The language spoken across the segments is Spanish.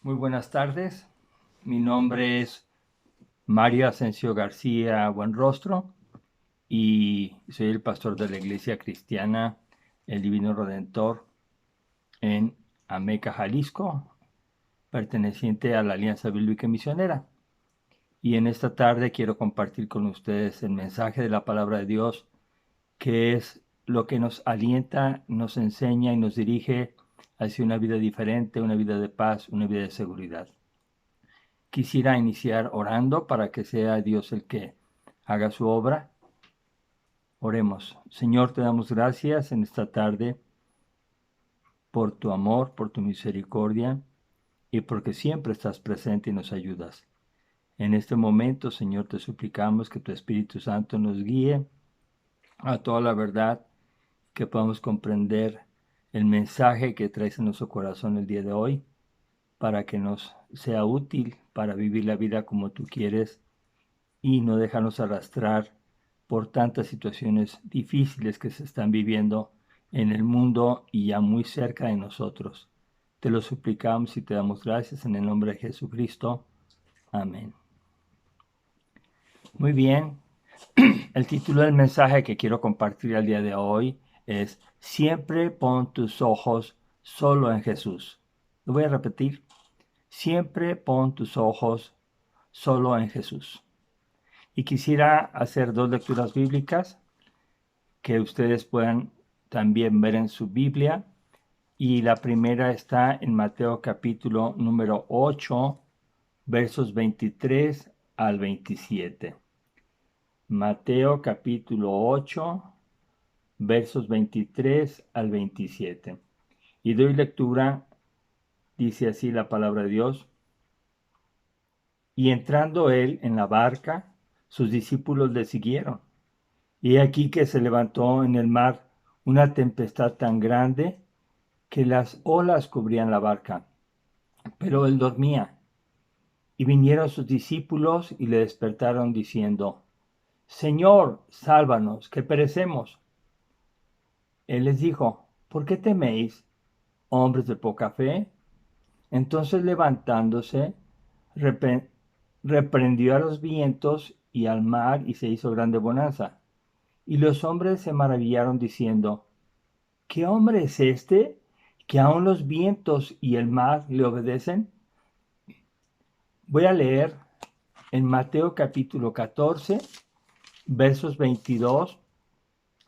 Muy buenas tardes. Mi nombre es Mario Asensio García Buenrostro y soy el pastor de la Iglesia Cristiana El Divino Redentor en Ameca, Jalisco, perteneciente a la Alianza Bíblica y Misionera. Y en esta tarde quiero compartir con ustedes el mensaje de la palabra de Dios, que es lo que nos alienta, nos enseña y nos dirige hacia una vida diferente, una vida de paz, una vida de seguridad. Quisiera iniciar orando para que sea Dios el que haga su obra. Oremos. Señor, te damos gracias en esta tarde por tu amor, por tu misericordia y porque siempre estás presente y nos ayudas. En este momento, Señor, te suplicamos que tu Espíritu Santo nos guíe a toda la verdad, que podamos comprender el mensaje que traes en nuestro corazón el día de hoy, para que nos sea útil para vivir la vida como tú quieres y no dejarnos arrastrar por tantas situaciones difíciles que se están viviendo en el mundo y ya muy cerca de nosotros. Te lo suplicamos y te damos gracias en el nombre de Jesucristo. Amén. Muy bien. El título del mensaje que quiero compartir el día de hoy es Siempre pon tus ojos solo en Jesús. Lo voy a repetir. Siempre pon tus ojos solo en Jesús. Y quisiera hacer dos lecturas bíblicas que ustedes puedan también ver en su Biblia. Y la primera está en Mateo capítulo número 8, versos 23 al 27. Mateo capítulo 8, versos 23 al 27. Y doy lectura, dice así la palabra de Dios. Y entrando él en la barca, sus discípulos le siguieron. Y aquí que se levantó en el mar una tempestad tan grande que las olas cubrían la barca, pero él dormía. Y vinieron sus discípulos y le despertaron diciendo, Señor, sálvanos, que perecemos. Él les dijo, ¿por qué teméis, hombres de poca fe? Entonces levantándose, reprendió a los vientos y al mar y se hizo grande bonanza. Y los hombres se maravillaron diciendo, ¿qué hombre es este que aun los vientos y el mar le obedecen? Voy a leer en Mateo capítulo 14, versos 22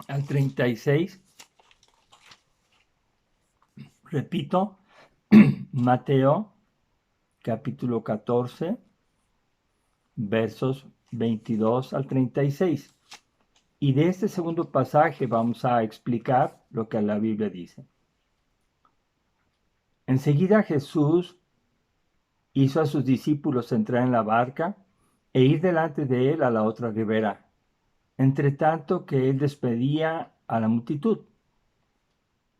al 36. Repito, Mateo capítulo 14, versos 22 al 36. Y de este segundo pasaje vamos a explicar lo que la Biblia dice. Enseguida Jesús hizo a sus discípulos entrar en la barca e ir delante de él a la otra ribera, entre tanto que él despedía a la multitud.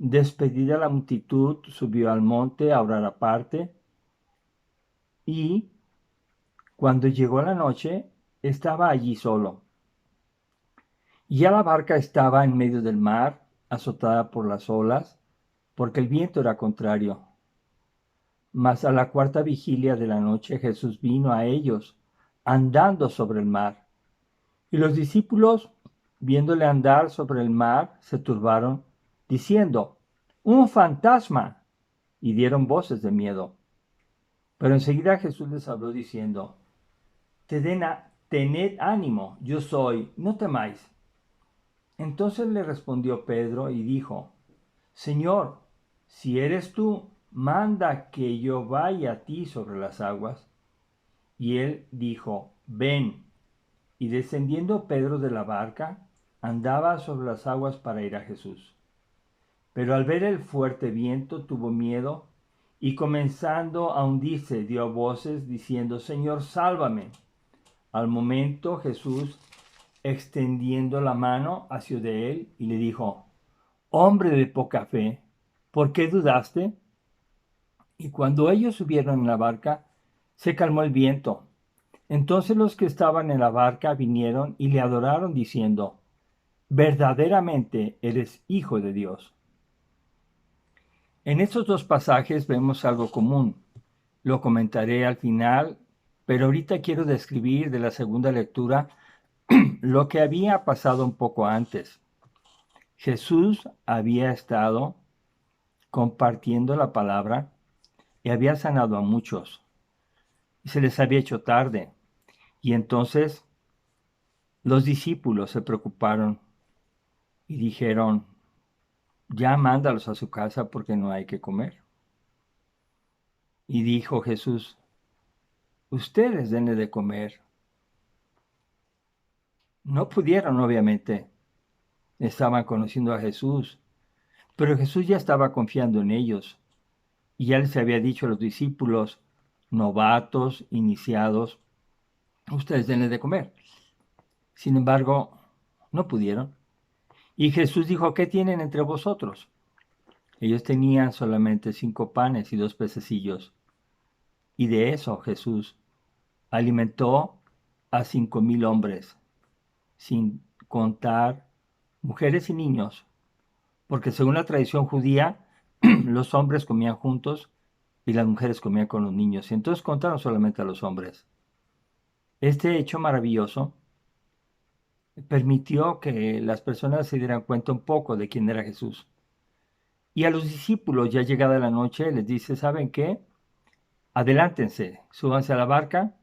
Despedida la multitud, subió al monte a orar aparte, y cuando llegó la noche, estaba allí solo. Y ya la barca estaba en medio del mar, azotada por las olas, porque el viento era contrario. Mas a la cuarta vigilia de la noche Jesús vino a ellos, andando sobre el mar. Y los discípulos, viéndole andar sobre el mar, se turbaron, diciendo, ¡un fantasma! Y dieron voces de miedo. Pero enseguida Jesús les habló diciendo, tened ánimo, yo soy, no temáis. Entonces le respondió Pedro y dijo, Señor, si eres tú, manda que yo vaya a ti sobre las aguas. Y él dijo, ven. Y descendiendo Pedro de la barca, andaba sobre las aguas para ir a Jesús. Pero al ver el fuerte viento tuvo miedo y comenzando a hundirse dio voces diciendo, Señor, sálvame. Al momento Jesús, extendiendo la mano, asió de él y le dijo, Hombre de poca fe, ¿por qué dudaste? Y cuando ellos subieron en la barca, se calmó el viento. Entonces los que estaban en la barca vinieron y le adoraron diciendo, verdaderamente eres Hijo de Dios. En estos dos pasajes vemos algo común. lo comentaré al final, pero ahorita quiero describir de la segunda lectura lo que había pasado un poco antes. Jesús había estado compartiendo la palabra y había sanado a muchos. Y se les había hecho tarde. Y entonces los discípulos se preocuparon y dijeron, ya mándalos a su casa porque no hay que comer. Y dijo Jesús, ustedes denle de comer. No pudieron, obviamente. Estaban conociendo a Jesús, pero Jesús ya estaba confiando en ellos. Y ya les había dicho a los discípulos, novatos, iniciados, ustedes denle de comer. Sin embargo, no pudieron. Y Jesús dijo, ¿qué tienen entre vosotros? Ellos tenían solamente 5 panes y 2 pececillos. Y de eso Jesús alimentó a 5,000 hombres, sin contar mujeres y niños, porque según la tradición judía, los hombres comían juntos y las mujeres comían con los niños, y entonces contaron solamente a los hombres. Este hecho maravilloso permitió que las personas se dieran cuenta un poco de quién era Jesús. Y a los discípulos, ya llegada la noche, les dice, ¿saben qué? Adelántense, súbanse a la barca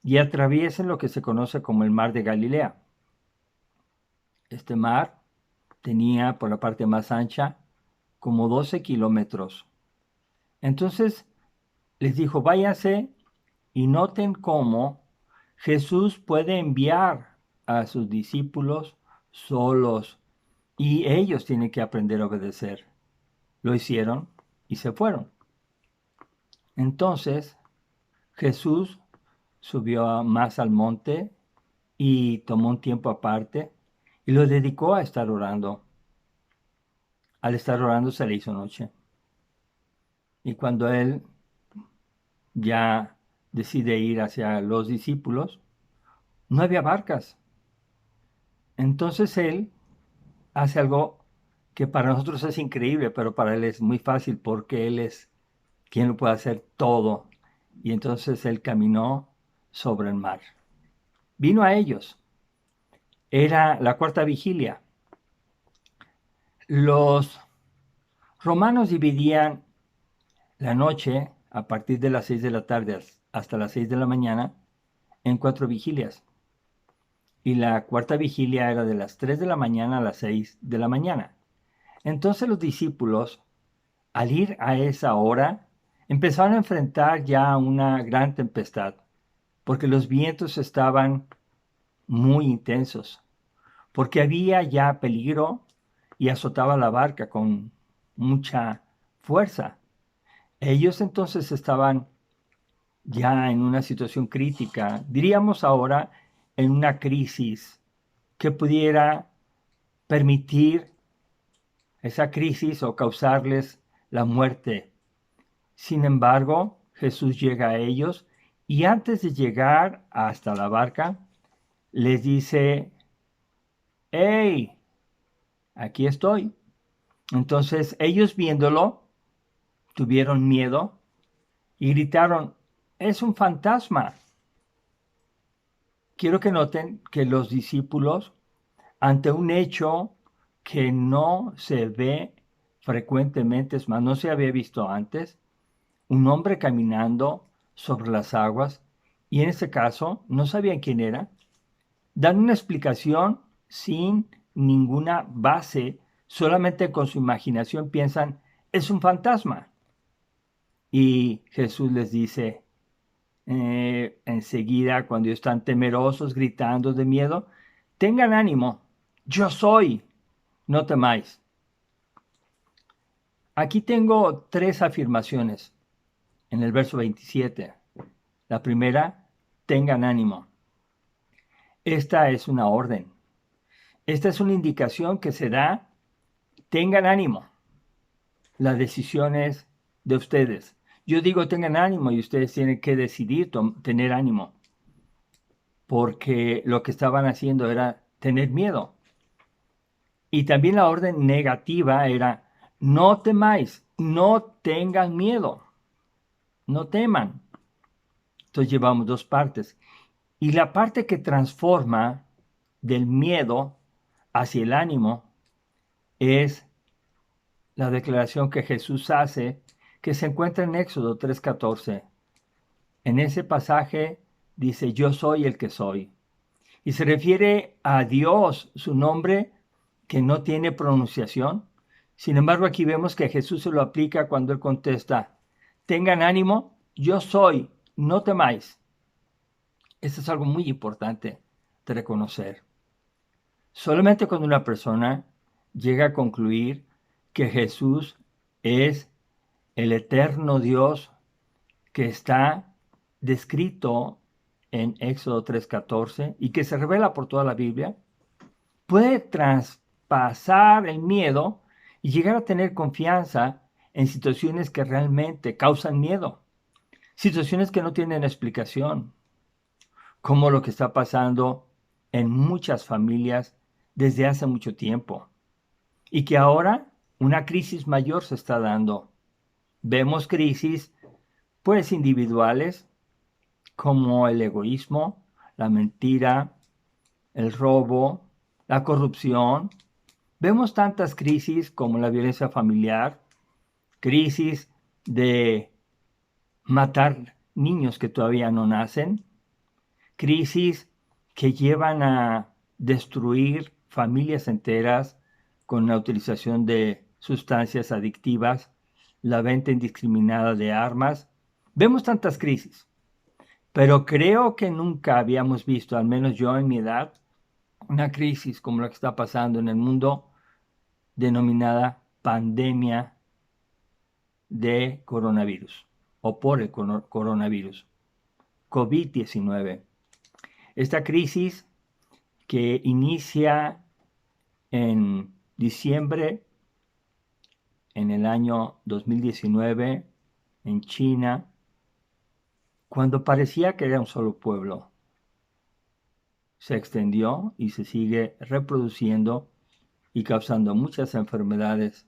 y atraviesen lo que se conoce como el mar de Galilea. Este mar tenía por la parte más ancha como 12 kilómetros. Entonces les dijo, váyanse y noten cómo Jesús puede enviar a sus discípulos solos y ellos tienen que aprender a obedecer. Lo hicieron y se fueron. Entonces Jesús subió más al monte y tomó un tiempo aparte y lo dedicó a estar orando. Al estar orando se le hizo noche. Y cuando él ya decide ir hacia los discípulos, no había barcas. Entonces él hace algo que para nosotros es increíble, pero para él es muy fácil porque él es quien lo puede hacer todo. Y entonces él caminó sobre el mar. Vino a ellos. Era la cuarta vigilia. Los romanos dividían la noche a partir de las 6 de la tarde hasta las 6 de la mañana en 4 vigilias. Y la cuarta vigilia era de las 3 de la mañana a las 6 de la mañana. Entonces los discípulos, al ir a esa hora, empezaron a enfrentar ya una gran tempestad, porque los vientos estaban muy intensos, porque había ya peligro y azotaba la barca con mucha fuerza. Ellos entonces estaban ya en una situación crítica, diríamos ahora en una crisis que pudiera permitir esa crisis o causarles la muerte. Sin embargo, Jesús llega a ellos y antes de llegar hasta la barca, les dice, ¡hey! Aquí estoy. Entonces ellos viéndolo, tuvieron miedo y gritaron, es un fantasma. Quiero que noten que los discípulos, ante un hecho que no se ve frecuentemente, es más, no se había visto antes, un hombre caminando sobre las aguas, y en este caso no sabían quién era, dan una explicación sin ninguna base, solamente con su imaginación piensan, es un fantasma. Y Jesús les dice, enseguida, cuando están temerosos, gritando de miedo, tengan ánimo, yo soy, no temáis. Aquí tengo 3 afirmaciones en el verso 27. La primera, tengan ánimo. Esta es una orden. Esta es una indicación que se da, tengan ánimo. La decisión es de ustedes. Yo digo tengan ánimo y ustedes tienen que decidir tener ánimo. Porque lo que estaban haciendo era tener miedo. Y también la orden negativa era, no temáis, no tengan miedo. no teman. Entonces llevamos dos partes. Y la parte que transforma del miedo hacia el ánimo es la declaración que Jesús hace, que se encuentra en Éxodo 3:14. En ese pasaje dice, yo soy el que soy. Y se refiere a Dios, su nombre que no tiene pronunciación. Sin embargo, aquí vemos que Jesús se lo aplica cuando él contesta, tengan ánimo, yo soy, no temáis. Esto es algo muy importante de reconocer. Solamente cuando una persona llega a concluir que Jesús es el eterno Dios que está descrito en Éxodo 3:14 y que se revela por toda la Biblia, puede traspasar el miedo y llegar a tener confianza en situaciones que realmente causan miedo, situaciones que no tienen explicación, como lo que está pasando en muchas familias desde hace mucho tiempo y que ahora una crisis mayor se está dando. Vemos crisis pues individuales como el egoísmo, la mentira, el robo, la corrupción. Vemos tantas crisis como la violencia familiar, crisis de matar niños que todavía no nacen, crisis que llevan a destruir familias enteras con la utilización de sustancias adictivas, la venta indiscriminada de armas. Vemos tantas crisis, pero creo que nunca habíamos visto, al menos yo en mi edad, una crisis como la que está pasando en el mundo denominada pandemia de coronavirus o por el coronavirus, COVID-19. Esta crisis que inicia en diciembre en el año 2019 en China, cuando parecía que era un solo pueblo, se extendió y se sigue reproduciendo y causando muchas enfermedades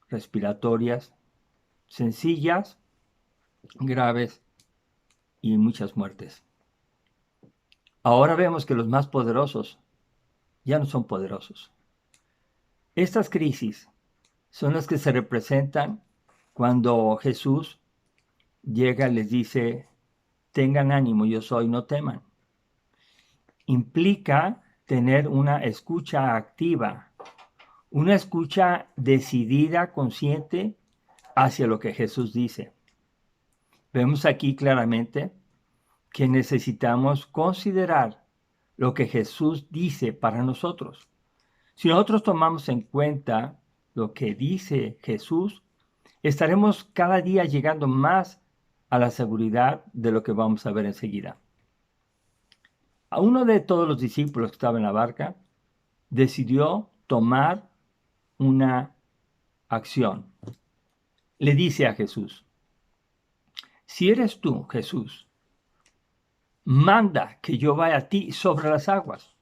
respiratorias, sencillas, graves y muchas muertes. Ahora vemos que los más poderosos ya no son poderosos. Estas crisis son las que se representan cuando Jesús llega y les dice, tengan ánimo, yo soy, no teman. Implica tener una escucha activa, una escucha decidida, consciente hacia lo que Jesús dice. Vemos aquí claramente que necesitamos considerar lo que Jesús dice para nosotros. Si nosotros tomamos en cuenta lo que dice Jesús, estaremos cada día llegando más a la seguridad de lo que vamos a ver enseguida. A uno de todos los discípulos que estaba en la barca decidió tomar una acción. Le dice a Jesús, si eres tú, Jesús, manda que yo vaya a ti sobre las aguas.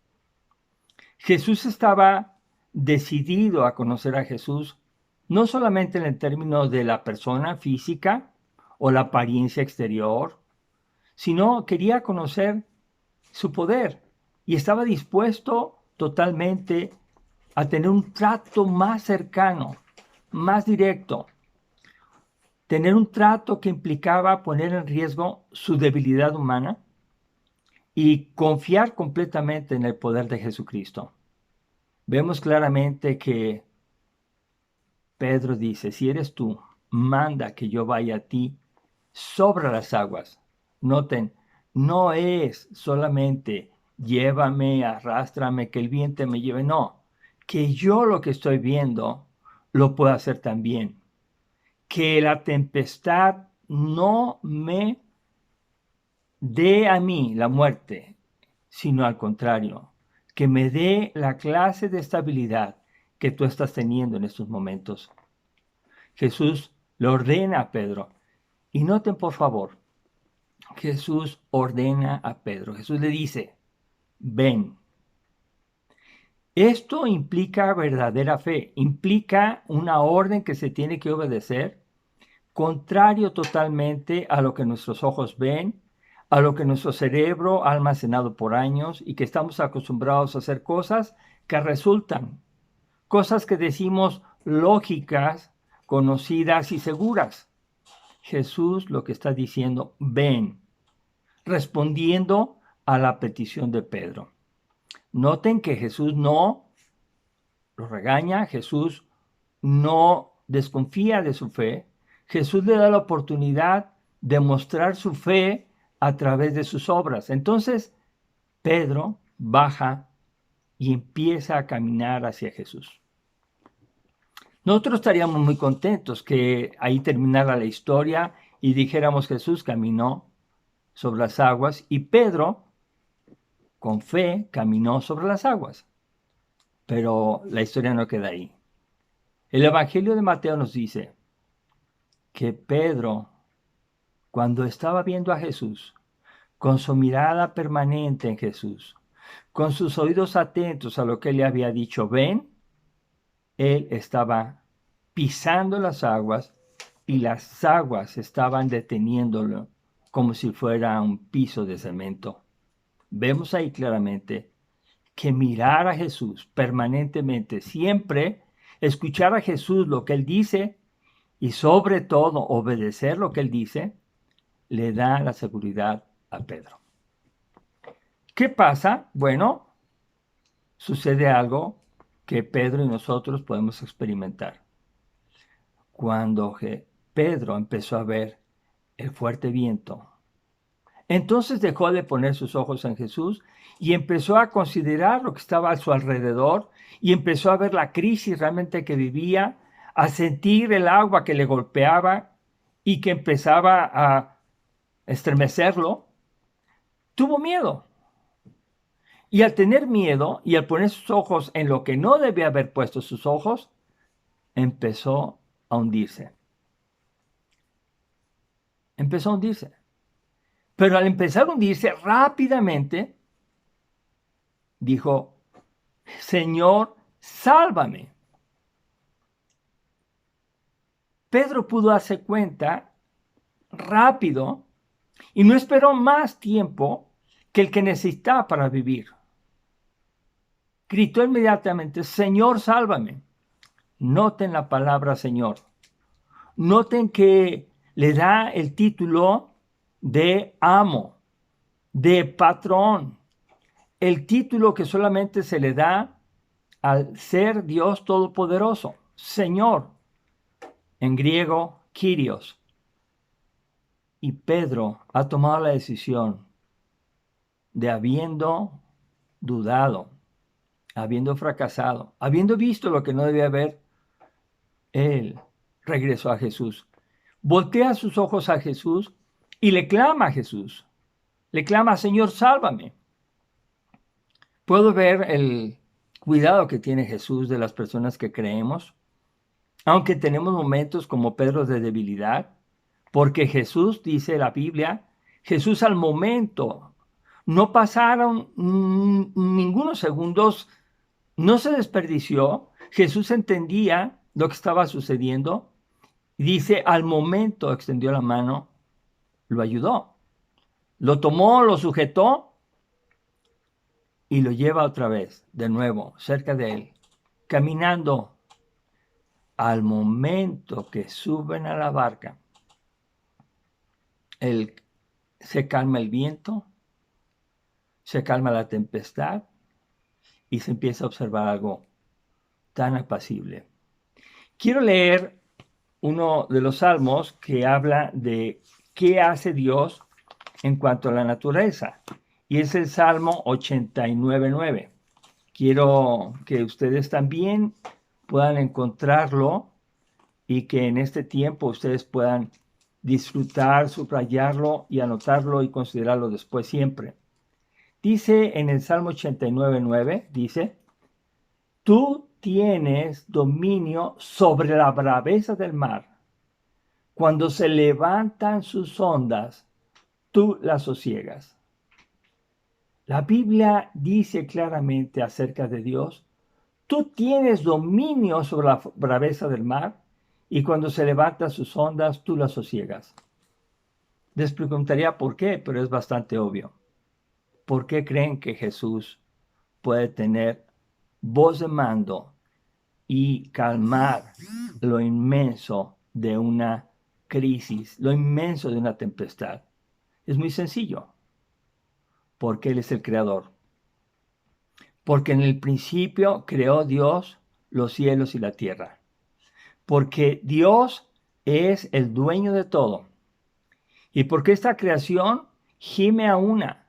Jesús estaba decidido a conocer a Jesús, no solamente en el término de la persona física o la apariencia exterior, sino quería conocer su poder y estaba dispuesto totalmente a tener un trato más cercano, más directo, tener un trato que implicaba poner en riesgo su debilidad humana y confiar completamente en el poder de Jesucristo. Vemos claramente que Pedro dice, si eres tú, manda que yo vaya a ti sobre las aguas. Noten, no es solamente llévame, arrástrame, que el viento me lleve, no, que yo lo que estoy viendo lo puedo hacer también. Que la tempestad no me dé a mí la muerte, sino al contrario, que me dé la clase de estabilidad que tú estás teniendo en estos momentos. Jesús le ordena a Pedro, y noten por favor, Jesús ordena a Pedro, Jesús le dice, ven. Esto implica verdadera fe, implica una orden que se tiene que obedecer, contrario totalmente a lo que nuestros ojos ven, a lo que nuestro cerebro ha almacenado por años y que estamos acostumbrados a hacer cosas que resultan, cosas que decimos lógicas, conocidas y seguras. Jesús lo que está diciendo, ven, respondiendo a la petición de Pedro. Noten que Jesús no lo regaña, Jesús no desconfía de su fe, Jesús le da la oportunidad de mostrar su fe a través de sus obras. Entonces, Pedro baja y empieza a caminar hacia Jesús. Nosotros estaríamos muy contentos que ahí terminara la historia y dijéramos Jesús caminó sobre las aguas y Pedro, con fe, caminó sobre las aguas. Pero la historia no queda ahí. El Evangelio de Mateo nos dice que Pedro, cuando estaba viendo a Jesús, con su mirada permanente en Jesús, con sus oídos atentos a lo que él le había dicho, ven, él estaba pisando las aguas y las aguas estaban deteniéndolo como si fuera un piso de cemento. Vemos ahí claramente que mirar a Jesús permanentemente, siempre escuchar a Jesús lo que Él dice y sobre todo obedecer lo que Él dice, le da la seguridad a Pedro. ¿Qué pasa? Bueno, sucede algo que Pedro y nosotros podemos experimentar. Cuando Pedro empezó a ver el fuerte viento, entonces dejó de poner sus ojos en Jesús y empezó a considerar lo que estaba a su alrededor y empezó a ver la crisis realmente que vivía, a sentir el agua que le golpeaba y que empezaba a estremecerlo. Tuvo miedo. Y al tener miedo y al poner sus ojos en lo que no debía haber puesto sus ojos, empezó a hundirse. Empezó a hundirse. Pero al empezar a hundirse rápidamente, dijo, Señor, sálvame. Pedro pudo darse cuenta rápido y no esperó más tiempo que el que necesitaba para vivir. Gritó inmediatamente, Señor, sálvame. Noten la palabra Señor. Noten que le da el título de amo, de patrón, el título que solamente se le da al ser Dios Todopoderoso, Señor, en griego, Kyrios. Y Pedro ha tomado la decisión de, habiendo dudado, habiendo fracasado, habiendo visto lo que no debía ver, él regresó a Jesús. Voltea sus ojos a Jesús y le clama a Jesús. Le clama, Señor, sálvame. Puedo ver el cuidado que tiene Jesús de las personas que creemos, aunque tenemos momentos como Pedro de debilidad, porque Jesús, dice la Biblia, Jesús al momento, no pasaron ningunos segundos, no se desperdició, Jesús entendía lo que estaba sucediendo, y dice, al momento extendió la mano, lo ayudó, lo tomó, lo sujetó, y lo lleva otra vez, de nuevo, cerca de él, caminando. Al momento que suben a la barca, se calma el viento, se calma la tempestad y se empieza a observar algo tan apacible. Quiero leer uno de los salmos que habla de qué hace Dios en cuanto a la naturaleza. Y es el Salmo 89:9. Quiero que ustedes también puedan encontrarlo y que en este tiempo ustedes puedan disfrutar, subrayarlo y anotarlo y considerarlo después siempre. Dice en el Salmo 89:9, dice, tú tienes dominio sobre la braveza del mar. Cuando se levantan sus ondas, tú las sosiegas. La Biblia dice claramente acerca de Dios, tú tienes dominio sobre la braveza del mar y cuando se levantan sus ondas, tú las sosiegas. Les preguntaría por qué, pero es bastante obvio. ¿Por qué creen que Jesús puede tener voz de mando y calmar lo inmenso de una crisis, lo inmenso de una tempestad? Es muy sencillo, porque Él es el creador. Porque en el principio creó Dios los cielos y la tierra. Porque Dios es el dueño de todo. Y porque esta creación gime a una,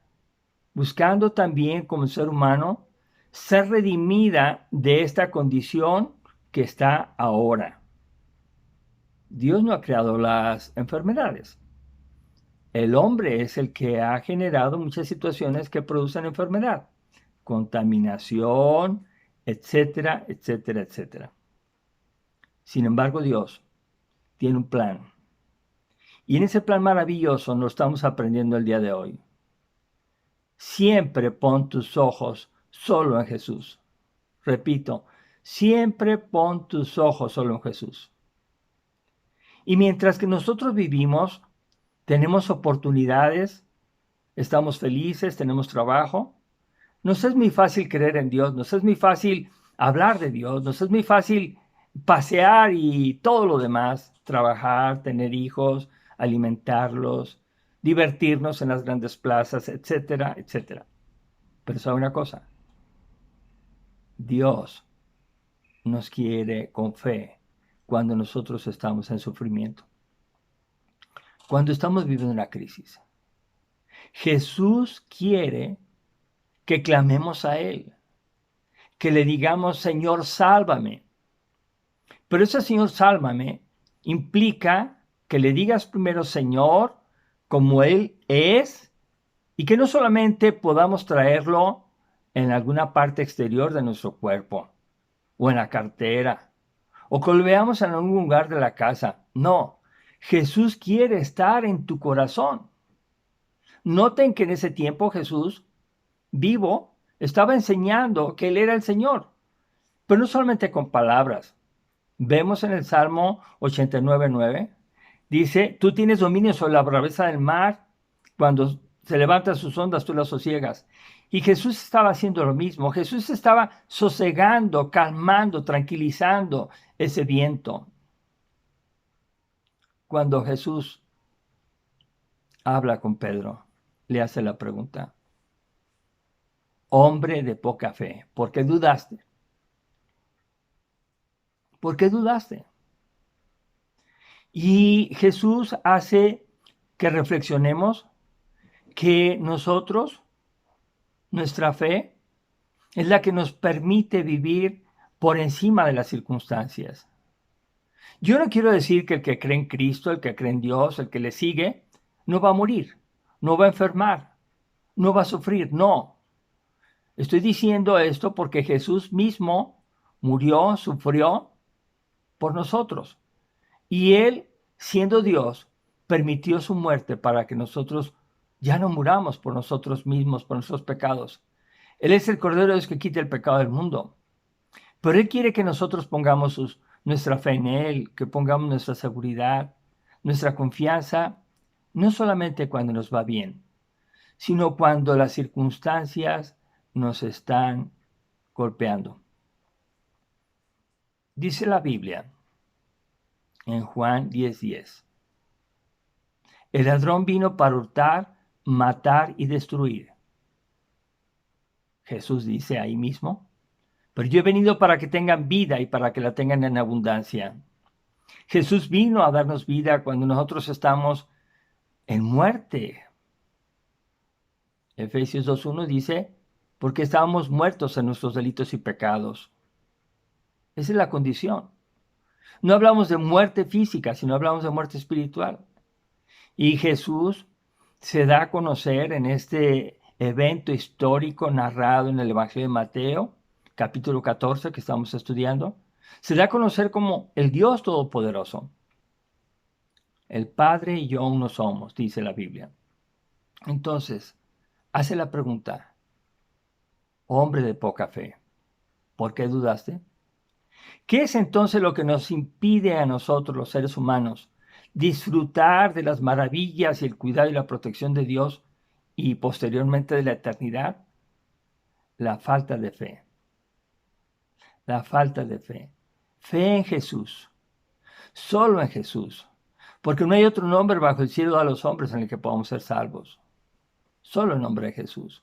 buscando también como ser humano ser redimida de esta condición que está ahora. Dios no ha creado las enfermedades. El hombre es el que ha generado muchas situaciones que producen enfermedad, contaminación, etcétera, etcétera, etcétera. Sin embargo, Dios tiene un plan. Y en ese plan maravilloso lo estamos aprendiendo el día de hoy. Siempre pon tus ojos solo en Jesús. Repito, siempre pon tus ojos solo en Jesús. Y mientras que nosotros vivimos, tenemos oportunidades, estamos felices, tenemos trabajo, nos es muy fácil creer en Dios, nos es muy fácil hablar de Dios, nos es muy fácil pasear y todo lo demás, trabajar, tener hijos, alimentarlos, divertirnos en las grandes plazas, etcétera, etcétera. Pero sabe una cosa, Dios nos quiere con fe cuando nosotros estamos en sufrimiento, cuando estamos viviendo una crisis. Jesús quiere que clamemos a Él, que le digamos, Señor, sálvame. Pero ese Señor, sálvame implica que le digas primero, Señor, como Él es, y que no solamente podamos traerlo en alguna parte exterior de nuestro cuerpo, o en la cartera, o que lo veamos en algún lugar de la casa. No, Jesús quiere estar en tu corazón. Noten que en ese tiempo Jesús, vivo, estaba enseñando que Él era el Señor, pero no solamente con palabras. Vemos en el Salmo 89:9, dice, tú tienes dominio sobre la braveza del mar, cuando se levantan sus ondas, tú las sosiegas. Y Jesús estaba haciendo lo mismo. Jesús estaba sosegando, calmando, tranquilizando ese viento. Cuando Jesús habla con Pedro, le hace la pregunta, hombre de poca fe, ¿por qué dudaste? ¿Por qué dudaste? Y Jesús hace que reflexionemos que nosotros, nuestra fe, es la que nos permite vivir por encima de las circunstancias. Yo no quiero decir que el que cree en Cristo, el que cree en Dios, el que le sigue, no va a morir, no va a enfermar, no va a sufrir, no. Estoy diciendo esto porque Jesús mismo murió, sufrió por nosotros. Y Él, siendo Dios, permitió su muerte para que nosotros ya no muramos por nosotros mismos, por nuestros pecados. Él es el Cordero de Dios que quita el pecado del mundo. Pero Él quiere que nosotros pongamos nuestra fe en Él, que pongamos nuestra seguridad, nuestra confianza, no solamente cuando nos va bien, sino cuando las circunstancias nos están golpeando. Dice la Biblia en Juan 10:10. El ladrón vino para hurtar, matar y destruir. Jesús dice ahí mismo, pero yo he venido para que tengan vida y para que la tengan en abundancia. Jesús vino a darnos vida cuando nosotros estamos en muerte. Efesios 2:1 dice, porque estábamos muertos en nuestros delitos y pecados. Esa es la condición. No hablamos de muerte física, sino hablamos de muerte espiritual. Y Jesús se da a conocer en este evento histórico narrado en el Evangelio de Mateo, capítulo 14, que estamos estudiando. Se da a conocer como el Dios Todopoderoso. El Padre y yo uno somos, dice la Biblia. Entonces, hace la pregunta, hombre de poca fe, ¿por qué dudaste? ¿Qué es entonces lo que nos impide a nosotros, los seres humanos, disfrutar de las maravillas y el cuidado y la protección de Dios y posteriormente de la eternidad? La falta de fe. La falta de fe. Fe en Jesús. Solo en Jesús. Porque no hay otro nombre bajo el cielo a los hombres en el que podamos ser salvos. Solo el nombre de Jesús.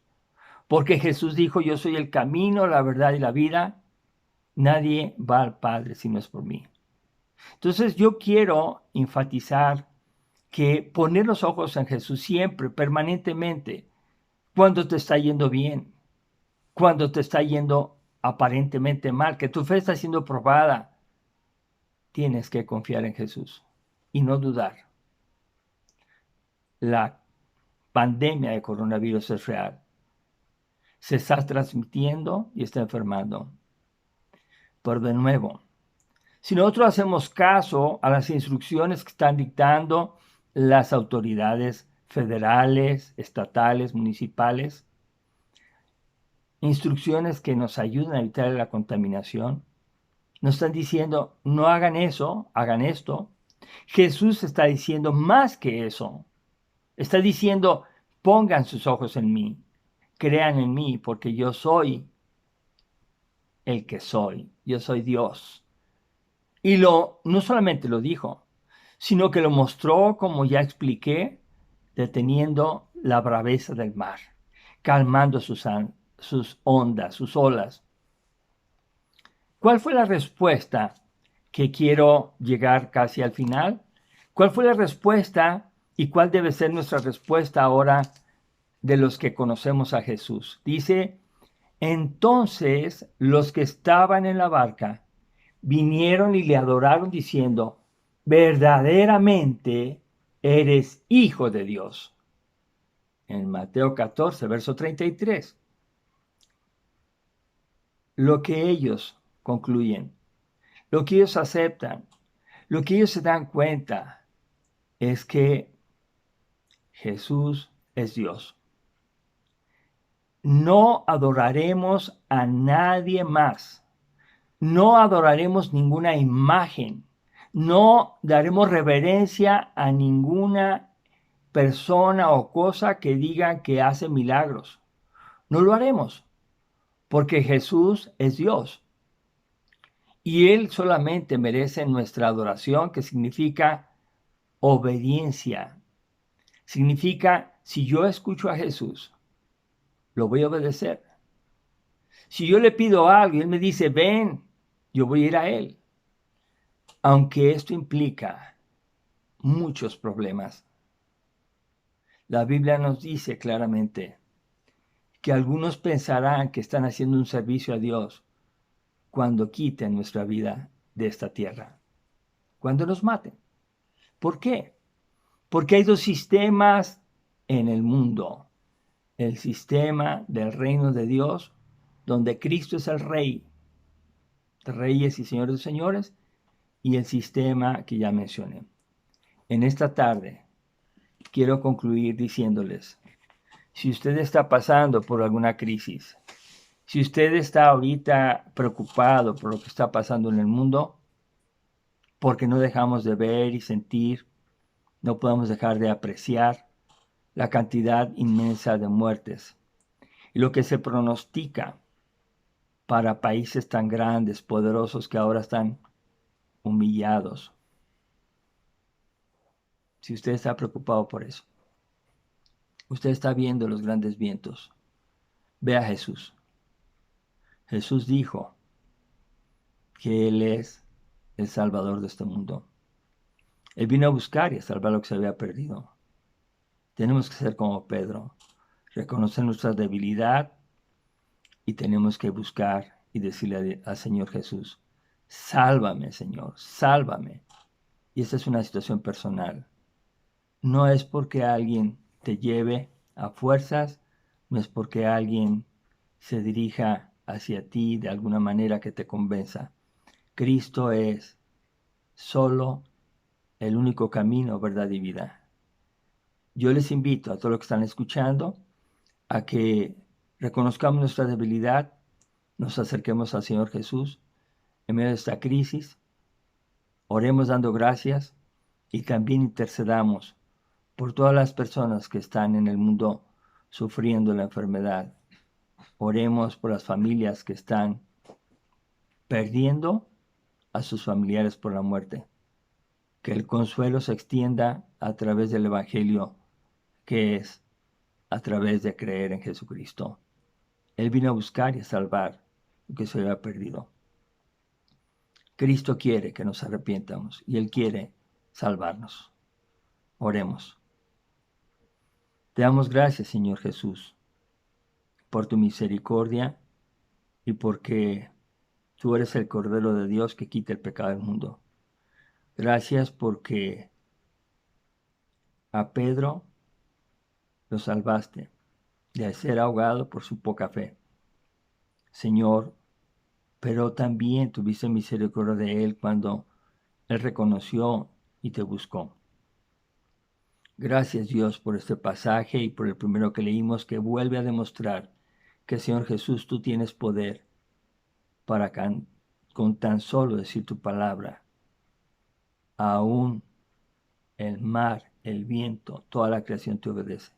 Porque Jesús dijo, yo soy el camino, la verdad y la vida. Nadie va al Padre si no es por mí. Entonces yo quiero enfatizar que poner los ojos en Jesús siempre, permanentemente, cuando te está yendo bien, cuando te está yendo aparentemente mal, que tu fe está siendo probada, tienes que confiar en Jesús y no dudar. La pandemia de coronavirus es real. Se está transmitiendo y está enfermando. Pero de nuevo, si nosotros hacemos caso a las instrucciones que están dictando las autoridades federales, estatales, municipales, instrucciones que nos ayudan a evitar la contaminación, nos están diciendo, no hagan eso, hagan esto. Jesús está diciendo más que eso. Está diciendo, pongan sus ojos en mí, crean en mí, porque yo soy el que soy, yo soy Dios. Y no solamente lo dijo, sino que lo mostró, como ya expliqué, deteniendo la braveza del mar, calmando sus ondas, sus olas. ¿Cuál fue la respuesta? Que quiero llegar casi al final. ¿Cuál fue la respuesta y cuál debe ser nuestra respuesta ahora de los que conocemos a Jesús? Dice, entonces los que estaban en la barca vinieron y le adoraron diciendo, verdaderamente eres hijo de Dios. En Mateo 14, verso 33. Lo que ellos concluyen, lo que ellos aceptan, lo que ellos se dan cuenta es que Jesús es Dios. No adoraremos a nadie más. No adoraremos ninguna imagen. No daremos reverencia a ninguna persona o cosa que digan que hace milagros. No lo haremos, porque Jesús es Dios. Y Él solamente merece nuestra adoración, que significa obediencia. Significa, si yo escucho a Jesús, lo voy a obedecer. Si yo le pido algo y Él me dice, ven, yo voy a ir a Él. Aunque esto implica muchos problemas. La Biblia nos dice claramente que algunos pensarán que están haciendo un servicio a Dios cuando quiten nuestra vida de esta tierra, cuando nos maten. ¿Por qué? Porque hay dos sistemas en el mundo. El sistema del reino de Dios, donde Cristo es el Rey, Reyes y Señores de señores, y el sistema que ya mencioné. En esta tarde quiero concluir diciéndoles, si usted está pasando por alguna crisis, si usted está ahorita preocupado por lo que está pasando en el mundo, porque no dejamos de ver y sentir, no podemos dejar de apreciar la cantidad inmensa de muertes y lo que se pronostica para países tan grandes, poderosos, que ahora están humillados. Si usted está preocupado por eso, usted está viendo los grandes vientos, ve a Jesús. Jesús dijo que Él es el Salvador de este mundo. Él vino a buscar y a salvar lo que se había perdido. Tenemos que ser como Pedro, reconocer nuestra debilidad y tenemos que buscar y decirle al Señor Jesús, sálvame, Señor, sálvame. Y esta es una situación personal. No es porque alguien te lleve a fuerzas, no es porque alguien se dirija hacia ti de alguna manera que te convenza. Cristo es solo el único camino, verdad y vida. Yo les invito a todos los que están escuchando a que reconozcamos nuestra debilidad, nos acerquemos al Señor Jesús en medio de esta crisis. Oremos dando gracias y también intercedamos por todas las personas que están en el mundo sufriendo la enfermedad. Oremos por las familias que están perdiendo a sus familiares por la muerte. Que el consuelo se extienda a través del Evangelio, que es a través de creer en Jesucristo. Él vino a buscar y a salvar lo que se había perdido. Cristo quiere que nos arrepientamos y Él quiere salvarnos. Oremos. Te damos gracias, Señor Jesús, por tu misericordia y porque tú eres el Cordero de Dios que quita el pecado del mundo. Gracias porque a Pedro lo salvaste de ser ahogado por su poca fe. Señor, pero también tuviste misericordia de él cuando él reconoció y te buscó. Gracias, Dios, por este pasaje y por el primero que leímos, que vuelve a demostrar que, Señor Jesús, tú tienes poder para con tan solo decir tu palabra. Aún el mar, el viento, toda la creación te obedece.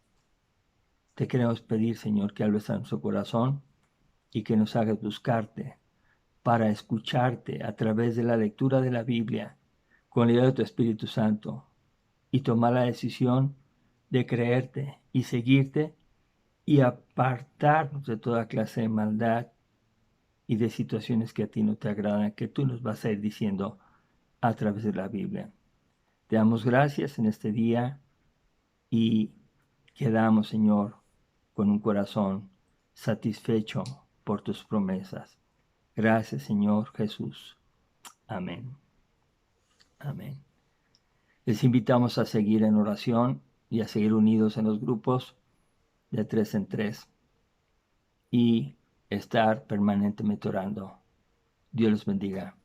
Te queremos pedir, Señor, que hables a nuestro corazón y que nos hagas buscarte para escucharte a través de la lectura de la Biblia con la ayuda de tu Espíritu Santo y tomar la decisión de creerte y seguirte y apartarnos de toda clase de maldad y de situaciones que a ti no te agradan, que tú nos vas a ir diciendo a través de la Biblia. Te damos gracias en este día y quedamos, Señor, con un corazón satisfecho por tus promesas. Gracias, Señor Jesús. Amén. Amén. Les invitamos a seguir en oración y a seguir unidos en los grupos de 3 en 3 y estar permanentemente orando. Dios los bendiga.